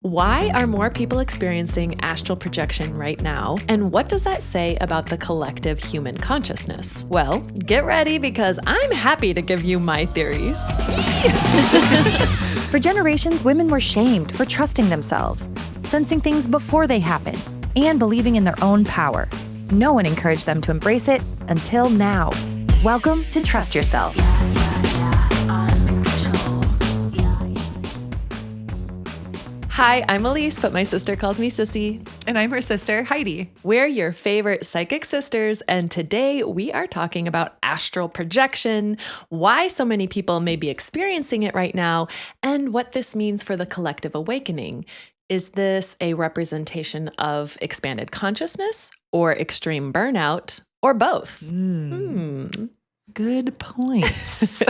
Why are more people experiencing astral projection right now? And what does that say about the collective human consciousness? Well, get ready because I'm happy to give you my theories. For generations, women were shamed for trusting themselves, sensing things before they happen, and believing in their own power. No one encouraged them to embrace it until now. Welcome to Trust Yourself. Hi, I'm Elise, but my sister calls me Sissy. And I'm her sister, Heidi. We're your favorite psychic sisters, and today we are talking about astral projection, why so many people may be experiencing it right now, and what this means for the collective awakening. Is this a representation of expanded consciousness or extreme burnout, or both? Good points.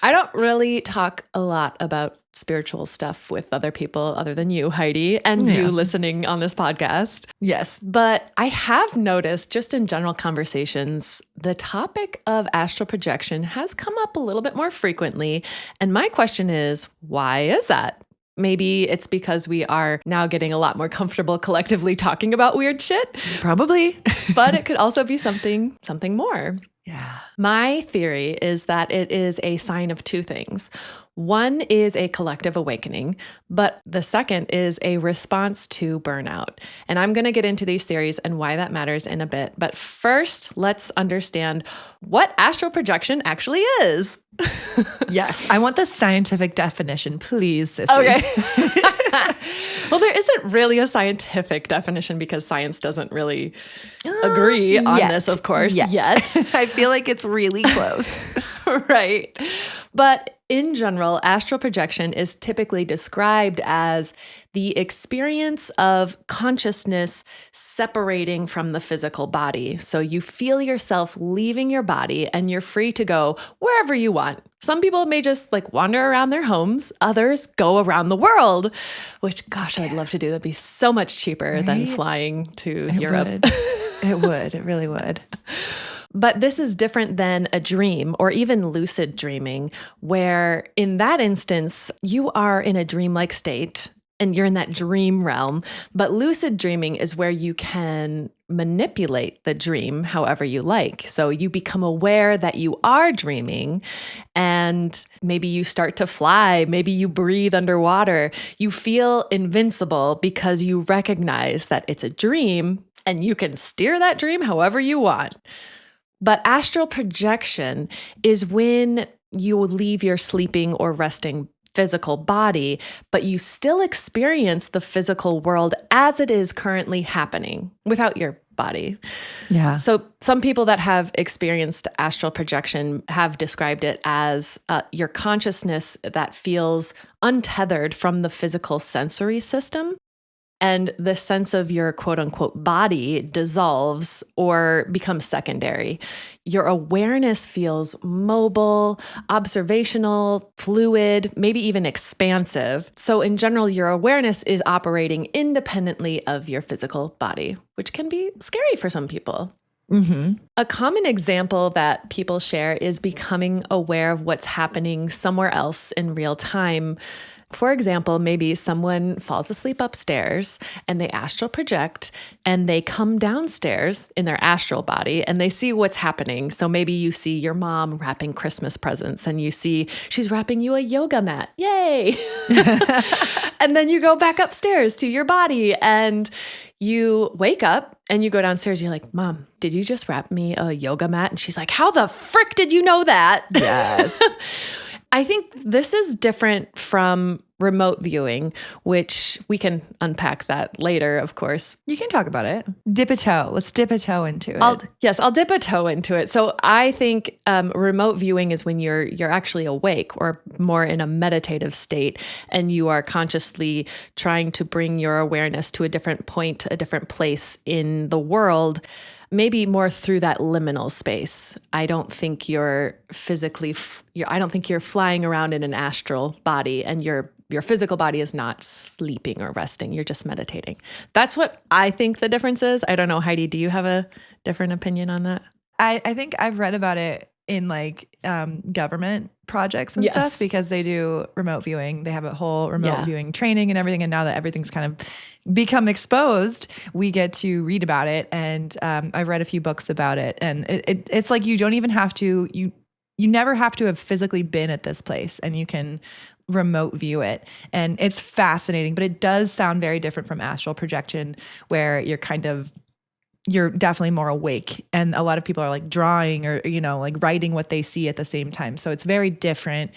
I don't really talk a lot about spiritual stuff with other people other than you, Heidi, and you listening on this podcast. Yes. But I have noticed just in general conversations, the topic of astral projection has come up a little bit more frequently. And my question is, why is that? Maybe it's because we are now getting a lot more comfortable collectively talking about weird shit. Probably. But it could also be something more. Yeah. My theory is that it is a sign of two things. One is a collective awakening, but the second is a response to burnout. And I'm going to get into these theories and why that matters in a bit. But first, let's understand what astral projection actually is. Yes. I want the scientific definition, please, Sissy. Okay. Well, there isn't really a scientific definition because science doesn't really agree on this, of course, yet. I feel like it's really close. Right. But in general, astral projection is typically described as the experience of consciousness separating from the physical body. So you feel yourself leaving your body and you're free to go wherever you want. Some people may just wander around their homes. Others go around the world, which, gosh, I'd love to do. That'd be so much cheaper than flying to Europe. It would. It really would. But this is different than a dream or even lucid dreaming, where in that instance, you are in a dreamlike state and you're in that dream realm. But lucid dreaming is where you can manipulate the dream however you like. So you become aware that you are dreaming and maybe you start to fly. Maybe you breathe underwater. You feel invincible because you recognize that it's a dream and you can steer that dream however you want. But astral projection is when you leave your sleeping or resting physical body, but you still experience the physical world as it is currently happening without your body. Yeah. So some people that have experienced astral projection have described it as your consciousness that feels untethered from the physical sensory system. And the sense of your quote unquote body dissolves or becomes secondary. Your awareness feels mobile, observational, fluid, maybe even expansive. So in general, your awareness is operating independently of your physical body, which can be scary for some people. Mm-hmm. A common example that people share is becoming aware of what's happening somewhere else in real time. For example, maybe someone falls asleep upstairs and they astral project and they come downstairs in their astral body and they see what's happening. So maybe you see your mom wrapping Christmas presents and you see she's wrapping you a yoga mat. Yay! And then you go back upstairs to your body and you wake up and you go downstairs. You're like, Mom, did you just wrap me a yoga mat? And she's like, how the frick did you know that? Yes. I think this is different from remote viewing, which we can unpack that later, of course. You can talk about it. Dip a toe. Let's dip a toe into it. I'll dip a toe into it. So I think remote viewing is when you're actually awake or more in a meditative state, and you are consciously trying to bring your awareness to a different point, a different place in the world. Maybe more through that liminal space. I don't think you're physically, I don't think you're flying around in an astral body and your physical body is not sleeping or resting. You're just meditating. That's what I think the difference is. I don't know, Heidi, do you have a different opinion on that? I think I've read about it in like government projects and Yes. stuff because they do remote viewing. They have a whole remote viewing training and everything. And now that everything's kind of become exposed, we get to read about it. And I've read a few books about it. And it's like you don't even have to, you never have to have physically been at this place, and you can remote view it. And it's fascinating, but it does sound very different from astral projection, where you're definitely more awake. And a lot of people are like drawing or, like writing what they see at the same time. So it's very different.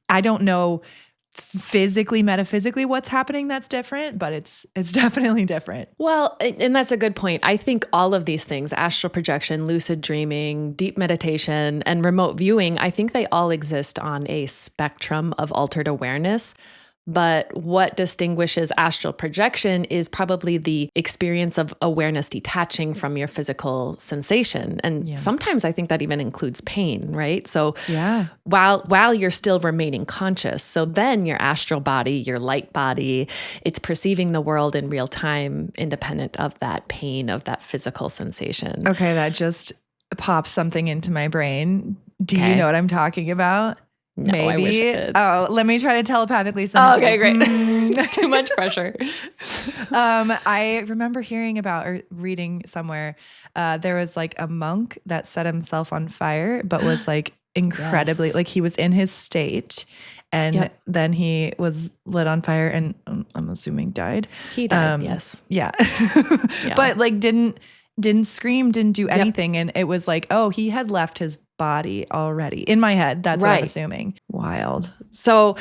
I don't know physically, metaphysically what's happening that's different, but it's definitely different. Well, and that's a good point. I think all of these things, astral projection, lucid dreaming, deep meditation, and remote viewing, I think they all exist on a spectrum of altered awareness. But what distinguishes astral projection is probably the experience of awareness detaching from your physical sensation. And sometimes I think that even includes pain, right? So while you're still remaining conscious, so then your astral body, your light body, it's perceiving the world in real time, independent of that pain, of that physical sensation. Okay, that just pops something into my brain. Do you know what I'm talking about? No, maybe. I wish I did. Oh, let me try to telepathically send okay, great. Too much pressure. I remember hearing about or reading somewhere, there was like a monk that set himself on fire, but was like incredibly, like he was in his state, and then he was lit on fire and I'm assuming died. He died, yes. Yeah. But like didn't scream, didn't do anything. And it was like, oh, he had left his body already. In my head, that's what I'm assuming. Wild. So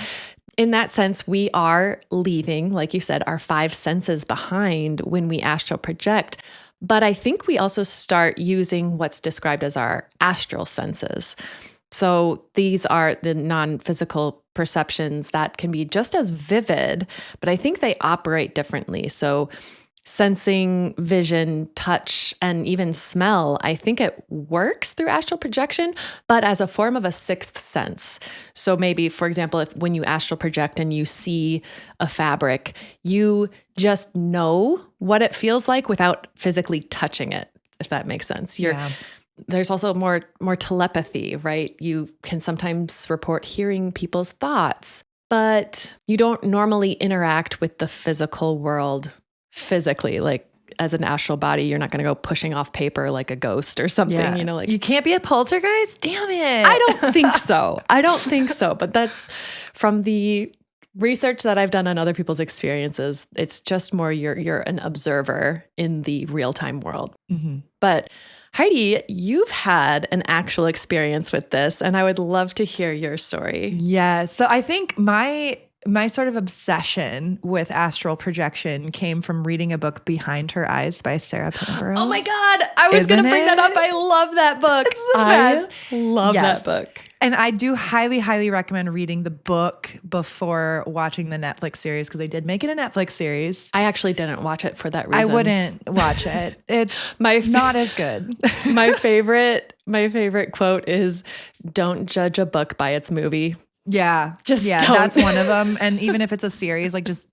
in that sense, we are leaving, like you said, our five senses behind when we astral project. But I think we also start using what's described as our astral senses. So these are the non-physical perceptions that can be just as vivid, but I think they operate differently. So sensing, vision, touch, and even smell, I think it works through astral projection, but as a form of a sixth sense. So maybe, for example, when you astral project and you see a fabric, you just know what it feels like without physically touching it, if that makes sense. There's also more telepathy, right? You can sometimes report hearing people's thoughts, but you don't normally interact with the physical world physically, like as an astral body. You're not going to go pushing off paper like a ghost or something, like you can't be a poltergeist. Damn it. I don't think so. But that's from the research that I've done on other people's experiences. It's just more you're an observer in the real-time world. Mm-hmm. But Heidi, you've had an actual experience with this, and I would love to hear your story. Yeah. So I think my sort of obsession with astral projection came from reading a book, Behind Her Eyes by Sarah Pinborough. Oh my God. I was going to bring that up. I love that book. It's the best. I love that book. And I do highly, highly recommend reading the book before watching the Netflix series, because they did make it a Netflix series. I actually didn't watch it for that reason. I wouldn't watch it. It's not as good. My favorite quote is, "Don't judge a book by its movie." Yeah. Don't. That's one of them. And even if it's a series, like just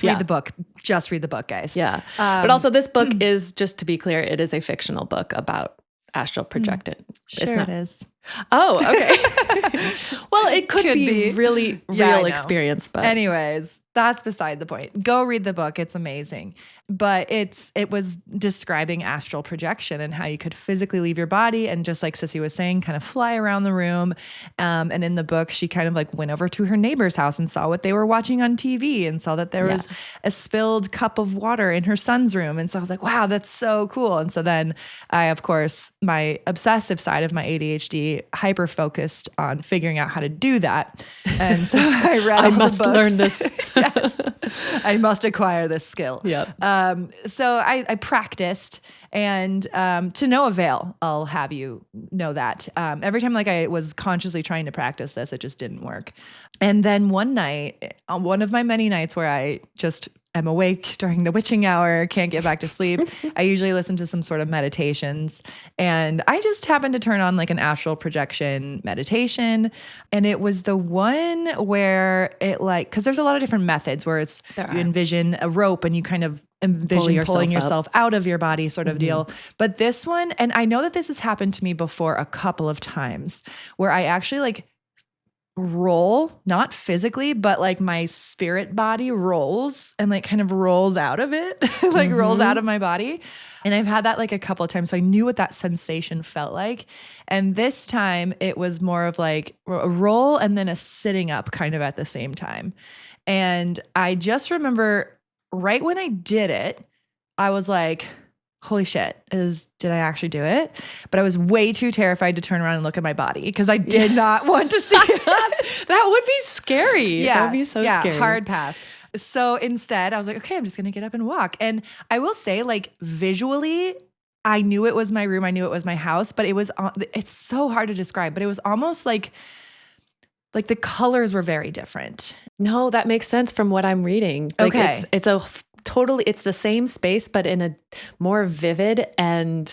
read the book. Just read the book, guys. Yeah. But also this book is, just to be clear, it is a fictional book about astral projection. Sure it is. Oh, okay. Well, it could be really real experience, but anyways, that's beside the point. Go read the book. It's amazing. But it was describing astral projection and how you could physically leave your body and, just like Sissy was saying, kind of fly around the room. And in the book, she kind of like went over to her neighbor's house and saw what they were watching on TV and saw that there was a spilled cup of water in her son's room. And so I was like, wow, that's so cool. And so then I, of course, my obsessive side of my ADHD hyper focused on figuring out how to do that. And so I read I must learn this. Yes. I must acquire this skill. Yep. So I practiced, and to no avail, I'll have you know that. Every time like I was consciously trying to practice this, it just didn't work. And then one night, on one of my many nights where I just am awake during the witching hour, can't get back to sleep, I usually listen to some sort of meditations. And I just happened to turn on like an astral projection meditation. And it was the one where it like, because there's a lot of different methods where it's you envision a rope and you kind of envision pulling yourself yourself out of your body sort of deal. But this one, and I know that this has happened to me before a couple of times where I actually like roll, not physically, but like my spirit body rolls and like kind of rolls out of it, like rolls out of my body. And I've had that like a couple of times. So I knew what that sensation felt like. And this time it was more of like a roll and then a sitting up kind of at the same time. And I just remember right when I did it, I was like, holy shit, did I actually do it? But I was way too terrified to turn around and look at my body because I did not want to see it. That would be scary. Yeah. That would be so scary. Hard pass. So instead I was like, okay, I'm just going to get up and walk. And I will say like visually, I knew it was my room. I knew it was my house, but it's so hard to describe, but it was almost like the colors were very different. No, that makes sense from what I'm reading. Like Okay. it's the same space, but in a more vivid and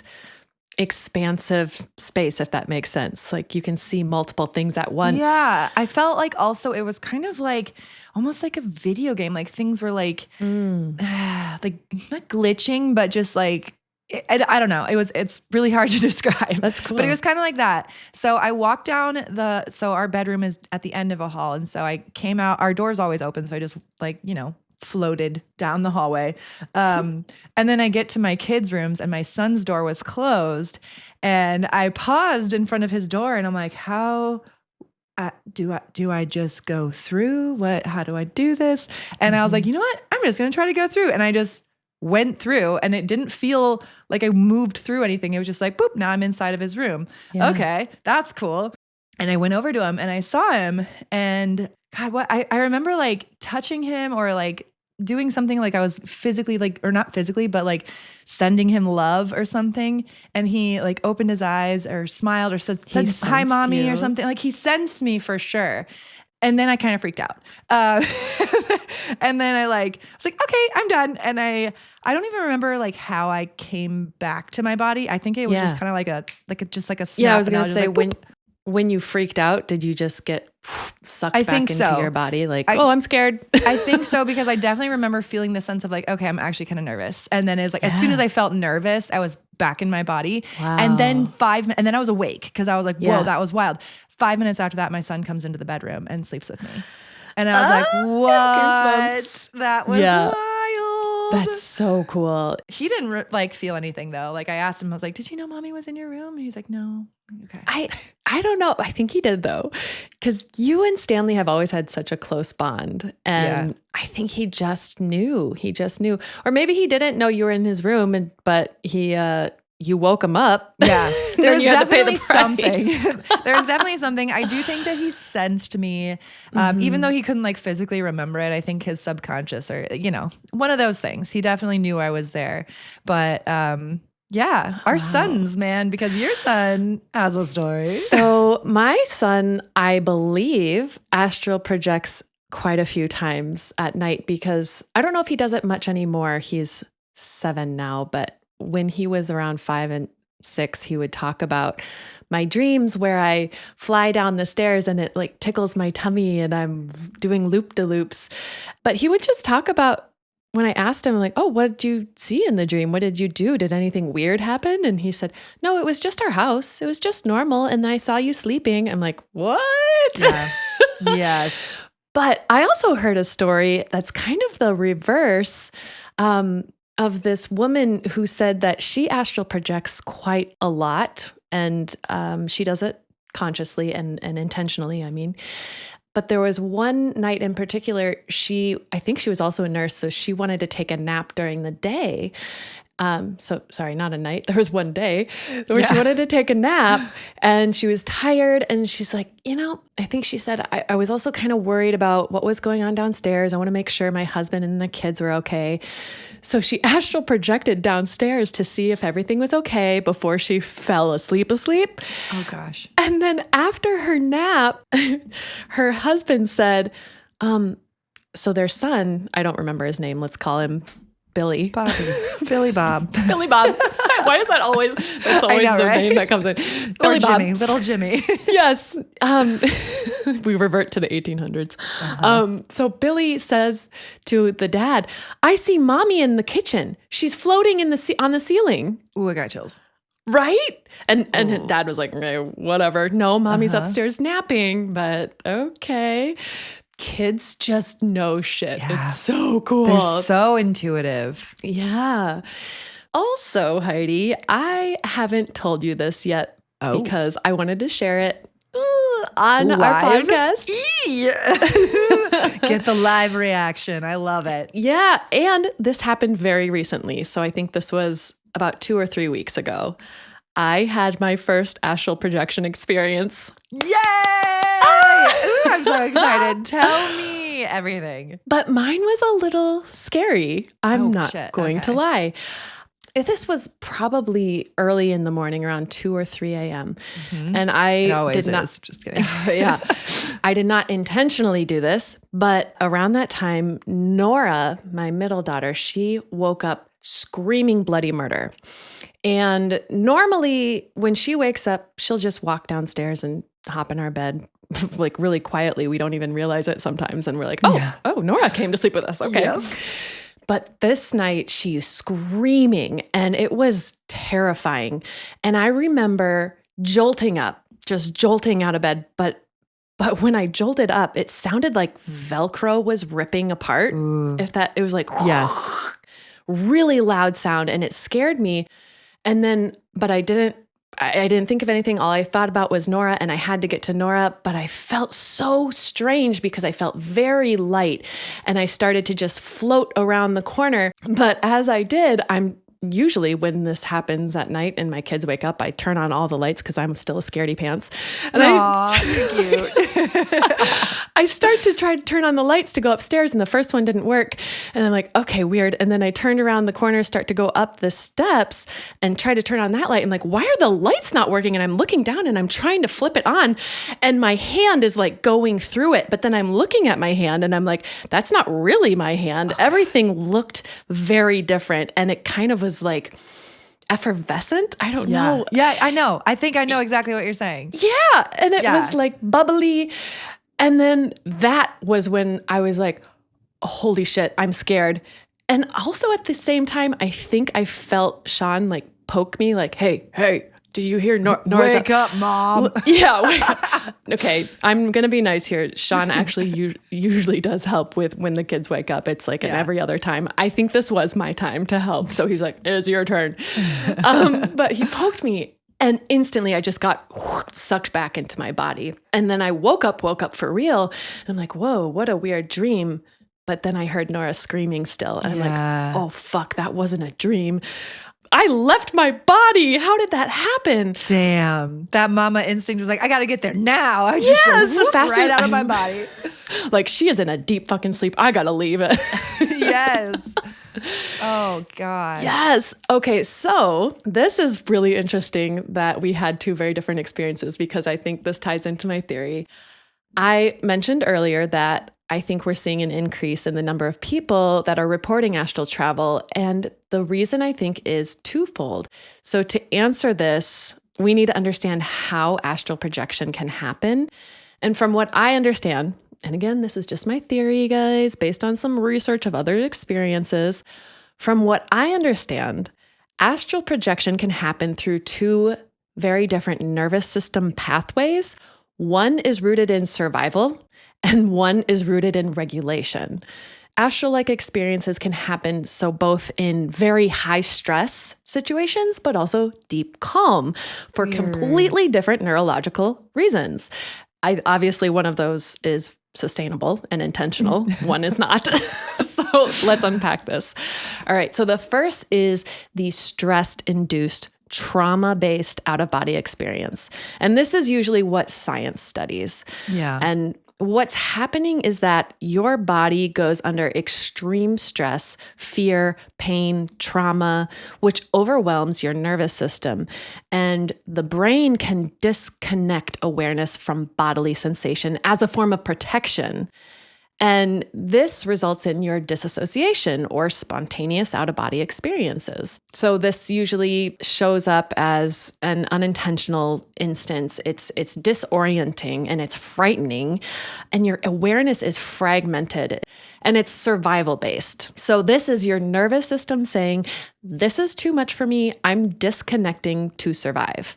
expansive space, if that makes sense. Like you can see multiple things at once. Yeah. I felt like also it was kind of like almost like a video game. Like things were like, like not glitching, but just like, I don't know. It's really hard to describe. That's cool. But it was kind of like that. So I walked down so our bedroom is at the end of a hall. And so I came out, our door's always open. So I just like, floated down the hallway. And then I get to my kids' rooms and my son's door was closed. And I paused in front of his door and I'm like, how do I just go through? How do I do this? And I was like, you know what? I'm just going to try to go through. And I just went through and it didn't feel like I moved through anything. It was just like, boop, now I'm inside of his room. Yeah. Okay, that's cool. And I went over to him and I saw him and God, what I remember like touching him or like doing something like I was physically like, or not physically, but like sending him love or something. And he like opened his eyes or smiled or said hi, mommy, or something. Like he sensed me for sure. And then I kind of freaked out. And then I was like, okay, I'm done. And I don't even remember like how I came back to my body. I think it was just kind of like a snap. Yeah, I was going to say when you freaked out, did you just get sucked back into your body? Like, I'm scared. I think so, because I definitely remember feeling the sense of like, okay, I'm actually kind of nervous. And then it's like, as soon as I felt nervous, I was back in my body. Wow. And then and then I was awake because I was like, whoa, that was wild. 5 minutes after that, my son comes into the bedroom and sleeps with me. And I was like, what? That was wild. That's so cool. He didn't feel anything though. Like I asked him, I was like, did you know mommy was in your room? And he's like, no. Okay. I don't know. I think he did though. Because you and Stanley have always had such a close bond. And I think he just knew. Or maybe he didn't know you were in his room, but you woke him up. Yeah. There's definitely something. There's definitely something. I do think that he sensed me, even though he couldn't physically remember it. I think his subconscious or, one of those things. He definitely knew I was there. But our sons, man, because your son has a story. So my son, I believe, astral projects quite a few times at night because I don't know if he does it much anymore. He's 7 now, but when he was around 5 and 6, he would talk about my dreams where I fly down the stairs and it tickles my tummy and I'm doing loop-de-loops. But he would just talk about when I asked him oh, what did you see in the dream? What did you do? Did anything weird happen? And he said, no, it was just our house. It was just normal. And then I saw you sleeping. I'm like, what? Yeah. Yes. But I also heard a story that's kind of the reverse, of this woman who said that she astral projects quite a lot and she does it consciously and intentionally, I mean. But there was one night in particular, I think she was also a nurse, so she wanted to take a nap during the day. Sorry, not a night. There was one day where she wanted to take a nap and she was tired and she's like, I think she said, I was also kind of worried about what was going on downstairs. I want to make sure my husband and the kids were okay. So she astral projected downstairs to see if everything was okay before she fell asleep. Oh gosh. And then after her nap, her husband said, so their son, I don't remember his name, let's call him Billy. Bobby. Billy Bob. Billy Bob. Why is that always, that's always know, the right? name that comes in. Or Billy Bob. Jimmy, little Jimmy. Yes. We revert to the 1800s. So Billy says to the dad, I see mommy in the kitchen. She's floating on the ceiling. Ooh, I got chills. Right? And dad was like, "Okay, whatever. No, mommy's upstairs napping, but okay." Kids just know shit. Yeah. It's so cool. They're so intuitive. Yeah. Also, Heidi, I haven't told you this yet because I wanted to share it on our Live? podcast. Get the live reaction. I love it. Yeah. And this happened very recently. So I think this was about 2 or 3 weeks ago. I had my first astral projection experience. Yay! Ooh, I'm so excited. Tell me everything. But mine was a little scary. I'm not going to lie. This was probably early in the morning, around 2 or 3 a.m. And I did not. Just kidding. Yeah. I did not intentionally do this, but around that time, Nora, my middle daughter, she woke up screaming bloody murder. And normally when she wakes up, she'll just walk downstairs and hop in our bed like really quietly. We don't even realize it sometimes. And we're like, oh, Nora came to sleep with us. Okay. Yep. But this night she's screaming and it was terrifying. And I remember jolting up, just jolting out of bed. But when I jolted up, it sounded like Velcro was ripping apart. It was like, yes, really loud sound. And it scared me. And then, but I didn't think of anything. All I thought about was Nora, and I had to get to Nora, but I felt so strange because I felt very light and I started to just float around the corner. But as I did, usually when this happens at night and my kids wake up, I turn on all the lights because I'm still a scaredy pants. And cute. I start to try to turn on the lights to go upstairs and the first one didn't work. And I'm like, okay, weird. And then I turned around the corner, start to go up the steps and try to turn on that light. I'm like, why are the lights not working? And I'm looking down and I'm trying to flip it on and my hand is like going through it. But then I'm looking at my hand and I'm like, that's not really my hand. Everything looked very different. And it kind of was like effervescent. I don't know. Yeah, I know. I think I know exactly what you're saying. Yeah. And it was like bubbly. And then that was when I was like, holy shit, I'm scared. And also at the same time, I think I felt Sean like poke me like, hey, do you hear Nora's Wake up, Mom. Yeah. Wake up. Okay. I'm going to be nice here. Sean actually usually does help with when the kids wake up. It's like every other time. I think this was my time to help. So he's like, it's your turn. But he poked me. And instantly I just got sucked back into my body. And then I woke up for real. And I'm like, whoa, what a weird dream. But then I heard Nora screaming still. And I'm like, oh, fuck, that wasn't a dream. I left my body. How did that happen? Sam, that mama instinct was like, I got to get there now. I just whoop right out of my body. Like, she is in a deep fucking sleep. I got to leave it. Yes. Oh, God. Yes. Okay. So this is really interesting that we had 2 very different experiences because I think this ties into my theory. I mentioned earlier that I think we're seeing an increase in the number of people that are reporting astral travel. And the reason I think is twofold. So to answer this, we need to understand how astral projection can happen. And from what I understand, and again, this is just my theory, guys, based on some research of other experiences. From what I understand, astral projection can happen through 2 very different nervous system pathways. One is rooted in survival, and one is rooted in regulation. Astral-like experiences can happen so both in very high stress situations, but also deep calm for completely different neurological reasons. Obviously, one of those is sustainable and intentional. One is not. So let's unpack this. All right. So the first is the stress-induced trauma-based out-of-body experience. And this is usually what science studies. Yeah. And what's happening is that your body goes under extreme stress, fear, pain, trauma, which overwhelms your nervous system. And the brain can disconnect awareness from bodily sensation as a form of protection. And this results in your disassociation or spontaneous out-of-body experiences. So this usually shows up as an unintentional instance. It's disorienting and it's frightening, and your awareness is fragmented and it's survival based. So this is your nervous system saying, this is too much for me. I'm disconnecting to survive.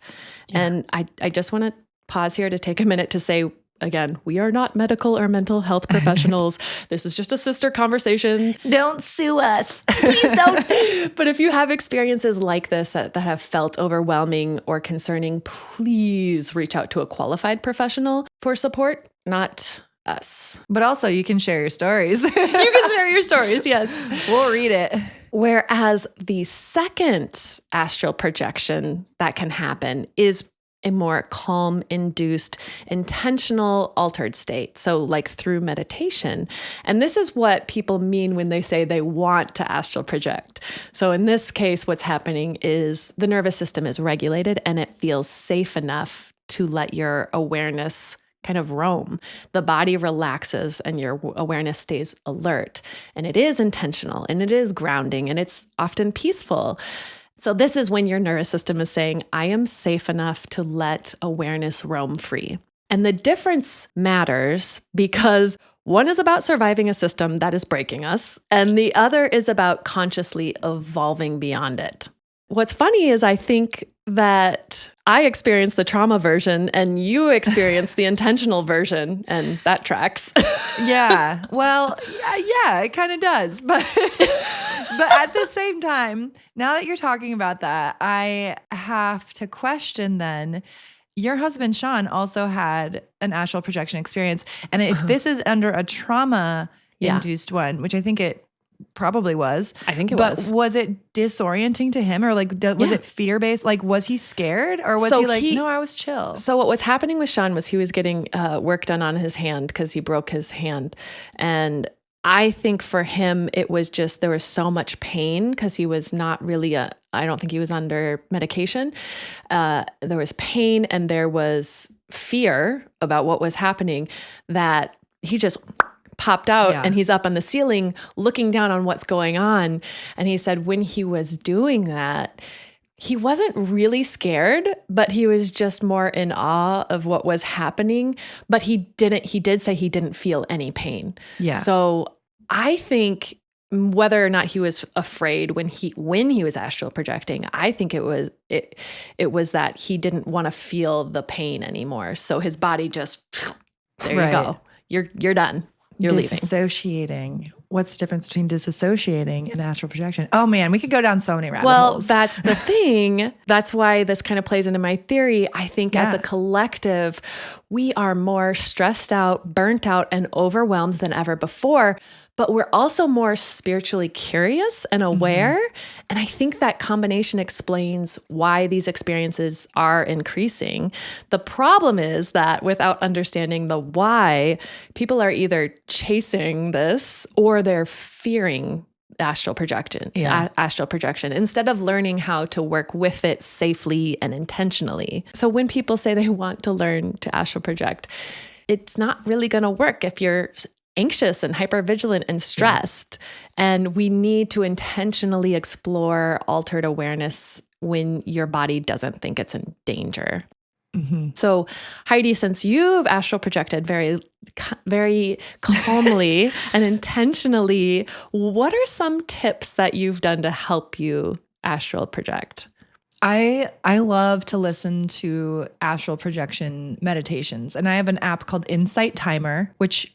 Yeah. And I just want to pause here to take a minute to say, again, we are not medical or mental health professionals. This is just a sister conversation. Don't sue us. Please don't. But if you have experiences like this that have felt overwhelming or concerning, please reach out to a qualified professional for support, not us. But also you can share your stories. You can share your stories, yes. We'll read it. Whereas the second astral projection that can happen is a more calm, induced, intentional, altered state. So like through meditation. And this is what people mean when they say they want to astral project. So in this case, what's happening is the nervous system is regulated and it feels safe enough to let your awareness kind of roam. The body relaxes and your awareness stays alert. And it is intentional and it is grounding and it's often peaceful. So this is when your nervous system is saying, I am safe enough to let awareness roam free. And the difference matters because one is about surviving a system that is breaking us, and the other is about consciously evolving beyond it. What's funny is I think that I experienced the trauma version and you experienced the intentional version, and that tracks. Yeah. Well, yeah, it kind of does. But at the same time, now that you're talking about that, I have to question then, your husband, Sean, also had an astral projection experience. And if this is under a trauma-induced one, which I think it probably was. I think it was. But was it disorienting to him, or like was it fear-based? Like, was he scared, or was he like, no, I was chill? So what was happening with Sean was he was getting work done on his hand because he broke his hand. And I think for him, it was just, there was so much pain because he was not really I don't think he was under medication. There was pain and there was fear about what was happening that he just popped out and he's up on the ceiling looking down on what's going on. And he said when he was doing that, he wasn't really scared, but he was just more in awe of what was happening. But he did say he didn't feel any pain. Yeah. So I think whether or not he was afraid when he was astral projecting, I think it was that he didn't want to feel the pain anymore. So his body just, there you go. You're done. You're leaving. Disassociating. What's the difference between disassociating and astral projection? Oh man, we could go down so many rabbit holes. Well, that's the thing. That's why this kind of plays into my theory. I think as a collective, we are more stressed out, burnt out, and overwhelmed than ever before. But we're also more spiritually curious and aware. Mm-hmm. And I think that combination explains why these experiences are increasing. The problem is that without understanding the why, people are either chasing this or they're fearing astral projection, instead of learning how to work with it safely and intentionally. So when people say they want to learn to astral project, it's not really going to work if you're anxious and hypervigilant and stressed. And we need to intentionally explore altered awareness when your body doesn't think it's in danger. Mm-hmm. So Heidi, since you've astral projected very, very calmly and intentionally, what are some tips that you've done to help you astral project? I love to listen to astral projection meditations, and I have an app called Insight Timer, which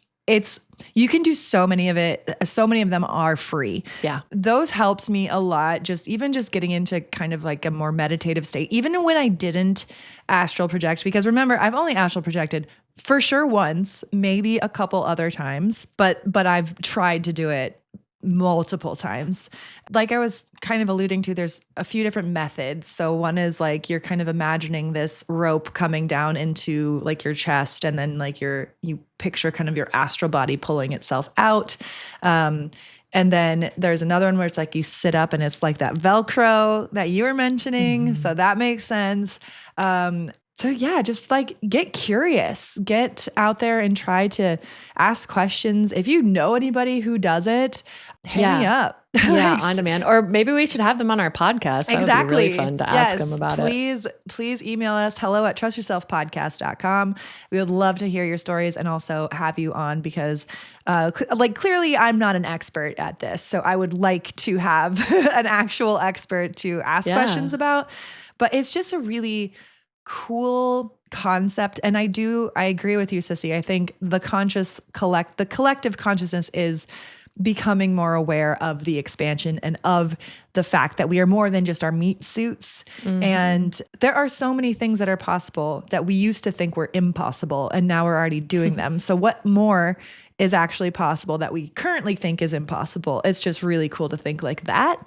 you can do so many of it. So many of them are free. Yeah. Those helped me a lot. Even just getting into kind of like a more meditative state, even when I didn't astral project, because remember, I've only astral projected for sure once, maybe a couple other times, but I've tried to do it multiple times. Like I was kind of alluding to, there's a few different methods. So one is like you're kind of imagining this rope coming down into like your chest, and then like you picture kind of your astral body pulling itself out. And then there's another one where it's like you sit up and it's like that Velcro that you were mentioning. Mm-hmm. So that makes sense. So yeah, just like get curious, get out there and try to ask questions. If you know anybody who does it, hit me up. Yeah, on demand. Or maybe we should have them on our podcast. That would be really fun to ask them about it. Please email us hello@trustyourselfpodcast.com. We would love to hear your stories and also have you on because clearly I'm not an expert at this. So I would like to have an actual expert to ask questions about. But it's just a really cool concept. And I agree with you, Sissy. I think the collective consciousness is becoming more aware of the expansion and of the fact that we are more than just our meat suits. And there are so many things that are possible that we used to think were impossible, and now we're already doing them. So what more is actually possible that we currently think is impossible? It's just really cool to think like that.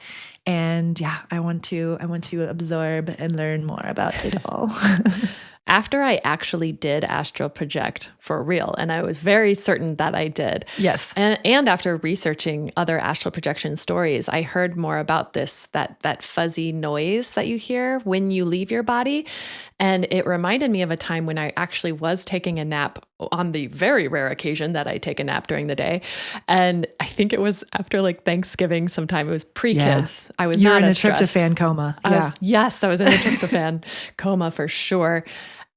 And yeah, I want to absorb and learn more about it all. After I actually did astral project for real, and I was very certain that I did. Yes. And after researching other astral projection stories, I heard more about that fuzzy noise that you hear when you leave your body. And it reminded me of a time when I actually was taking a nap on the very rare occasion that I take a nap during the day. And I think it was after like Thanksgiving sometime. It was pre-kids. I was not as stressed. You were in a tryptophan coma. I was in a tryptophan coma for sure.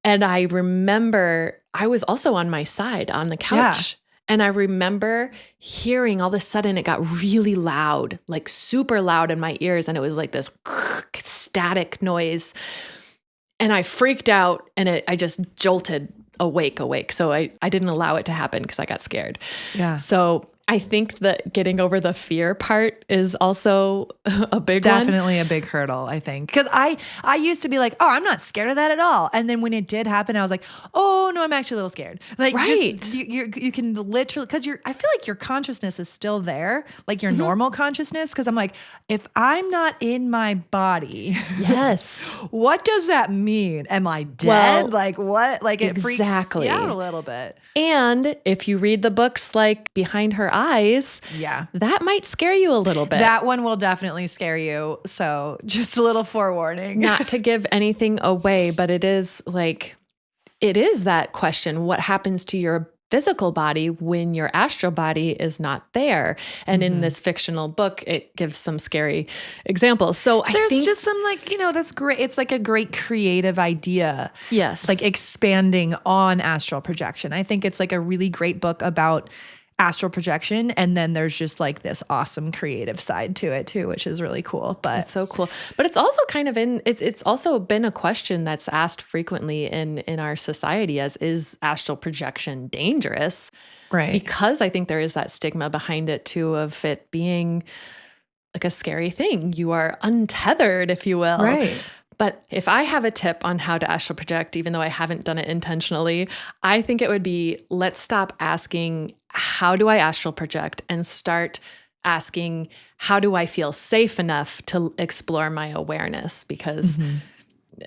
And I remember I was also on my side on the couch. And I remember hearing all of a sudden it got really loud, like super loud in my ears. And it was like this static noise. And I freaked out and I just jolted awake. So I didn't allow it to happen because I got scared. Yeah. So I think that getting over the fear part is also a big one. Definitely a big hurdle, I think. Because I used to be like, oh, I'm not scared of that at all. And then when it did happen, I was like, oh, no, I'm actually a little scared. Like, just, you can literally, because I feel like your consciousness is still there, like your normal consciousness. Because I'm like, if I'm not in my body, yes, what does that mean? Am I dead? Well, like what? Like it freaks me out a little bit. And if you read the books like Behind Her Eyes, that might scare you a little bit. That one will definitely scare you. So just a little forewarning. Not to give anything away, but it is that question, what happens to your physical body when your astral body is not there? And in this fictional book, it gives some scary examples. So I think just some that's great. It's like a great creative idea. Yes. Like expanding on astral projection. I think it's like a really great book about astral projection. And then there's just like this awesome creative side to it too, which is really cool. But it's so cool. But it's also kind of it's also been a question that's asked frequently in our society as, is astral projection dangerous? Right. Because I think there is that stigma behind it too, of it being like a scary thing. You are untethered, if you will. Right. But if I have a tip on how to astral project, even though I haven't done it intentionally, I think it would be, let's stop asking, how do I astral project? And start asking, how do I feel safe enough to explore my awareness? Because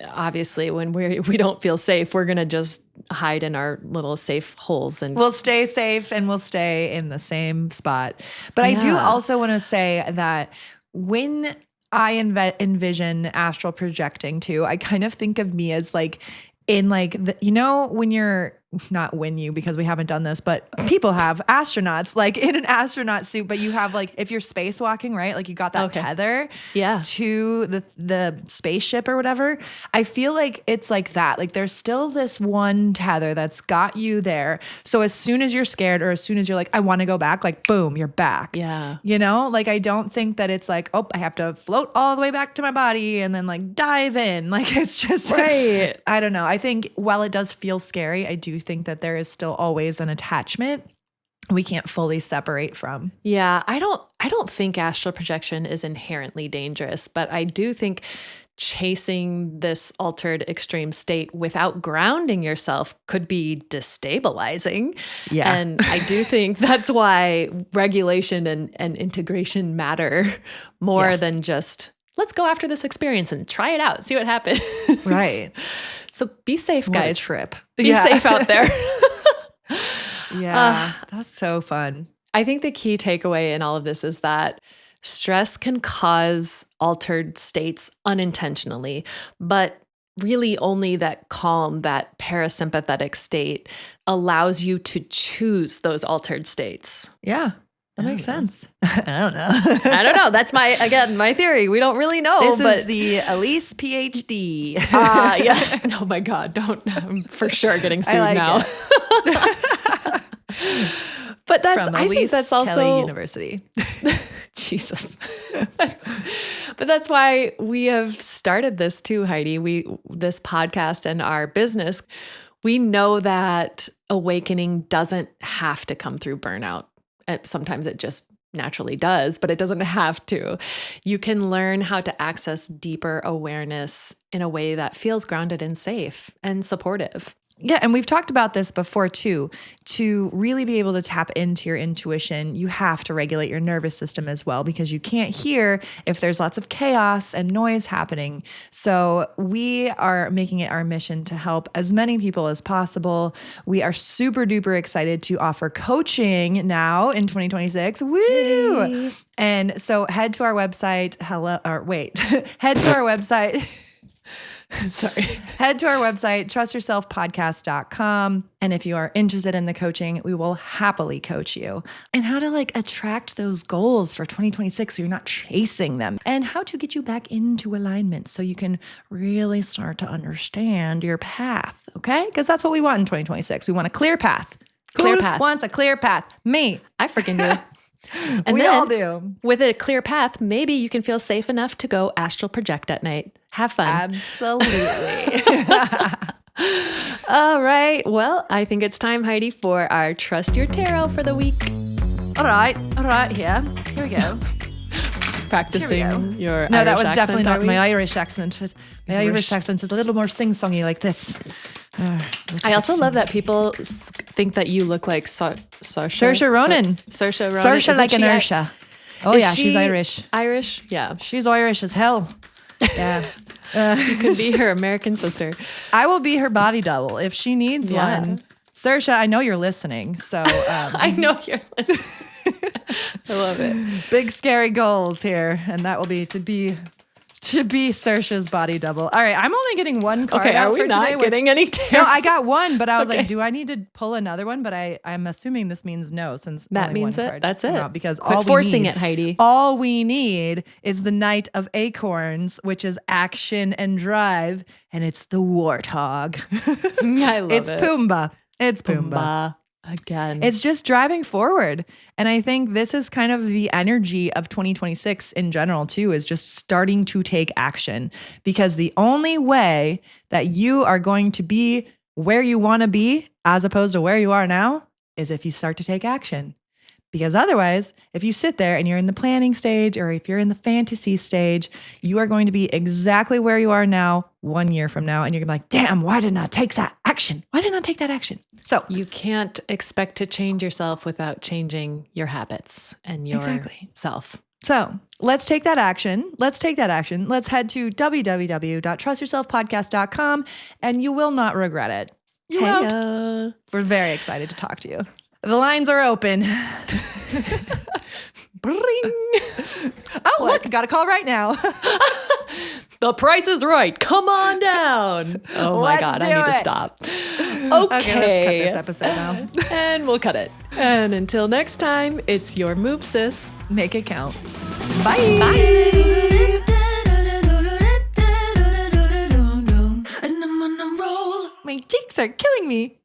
obviously when we don't feel safe, we're going to just hide in our little safe holes. And we'll stay safe and we'll stay in the same spot. But I do also want to say that when I envision astral projecting too, I kind of think of me as like in like, when you're, not when you, because we haven't done this, but people have astronauts like in an astronaut suit, but you have like, if you're spacewalking, right? Like you got that tether to the spaceship or whatever. I feel like it's like that. Like there's still this one tether that's got you there. So as soon as you're scared or as soon as you're like, I want to go back, like boom, you're back. Yeah. Like I don't think that it's like, oh, I have to float all the way back to my body and then like dive in. Like it's just, right. I don't know. I think while it does feel scary, I do think that there is still always an attachment we can't fully separate from. Yeah, I don't think astral projection is inherently dangerous, but I do think chasing this altered extreme state without grounding yourself could be destabilizing. Yeah. And I do think that's why regulation and integration matter more than just, let's go after this experience and try it out, see what happens. Right. So be safe, guys. What a trip. Be safe out there. That's so fun. I think the key takeaway in all of this is that stress can cause altered states unintentionally, but really only that calm, that parasympathetic state allows you to choose those altered states. Yeah. That makes sense. I don't know. I don't know. That's my theory. We don't really know. This is the Elise PhD. Yes. Oh my God. I'm for sure getting sued now. But I think that's also Kelly University. Jesus. But that's why we have started this too, Heidi. This podcast and our business, we know that awakening doesn't have to come through burnout. Sometimes it just naturally does, but it doesn't have to. You can learn how to access deeper awareness in a way that feels grounded and safe and supportive. Yeah, and we've talked about this before too. To really be able to tap into your intuition, you have to regulate your nervous system as well, because you can't hear if there's lots of chaos and noise happening. So we are making it our mission to help as many people as possible. We are super duper excited to offer coaching now in 2026. Woo! Hey. And so head to our website. Head to our website. Sorry. Head to our website, trustyourselfpodcast.com. And if you are interested in the coaching, we will happily coach you. And how to attract those goals for 2026 so you're not chasing them. And how to get you back into alignment so you can really start to understand your path. Okay? Because that's what we want in 2026. We want a clear path. Clear Who path. wants a clear path? Me. I freaking do. And we then, all do. With a clear path, maybe you can feel safe enough to go astral project at night. Have fun. Absolutely. All right. Well, I think it's time, Heidi, for our Trust Your Tarot for the week. All right. Here we go. Practicing your No, Irish that was accent, definitely not are we? my Irish accent. My Irish accent is a little more sing-songy like this. I also love that people think that you look like Saoirse Ronan. Saoirse Ronan. Saoirse Isn't like she an Ursha. Oh is yeah, she she's Irish. Irish? Yeah. She's Irish as hell. Yeah. You could be her American sister. I will be her body double if she needs Yeah. one. Saoirse, I know you're listening, so I know you're listening. I love it. big scary goals here, and that will be to be Saoirse's body double. All right, I'm only getting one card. Okay, out are we for not today, getting any tarot? No, I got one, but I was Okay. like, do I need to pull another one? But I'm assuming this means no, since That only means one it. card That's came it. out, because Quit all forcing we it, Heidi. All we need is the Knight of Acorns, which is action and drive, and it's the warthog. I love It's it. Pumbaa. It's Pumbaa. Pumbaa. Again. It's just driving forward. And I think this is kind of the energy of 2026 in general, too, is just starting to take action. Because the only way that you are going to be where you want to be, as opposed to where you are now, is if you start to take action. Because otherwise, if you sit there and you're in the planning stage, or if you're in the fantasy stage, you are going to be exactly where you are now 1 year from now. And you're going to be like, damn, why didn't I take that action? Why didn't I take that action? So you can't expect to change yourself without changing your habits and your self. So let's take that action. Let's head to www.trustyourselfpodcast.com and you will not regret it. You won't. We're very excited to talk to you. The lines are open. Bring. Oh, look, got a call right now. The price is right. Come on down. Oh my Let's God, I do need to it. stop. Okay, let's cut this episode now. And we'll cut it. And until next time, it's your move, sis. Make it count. Bye. My cheeks are killing me.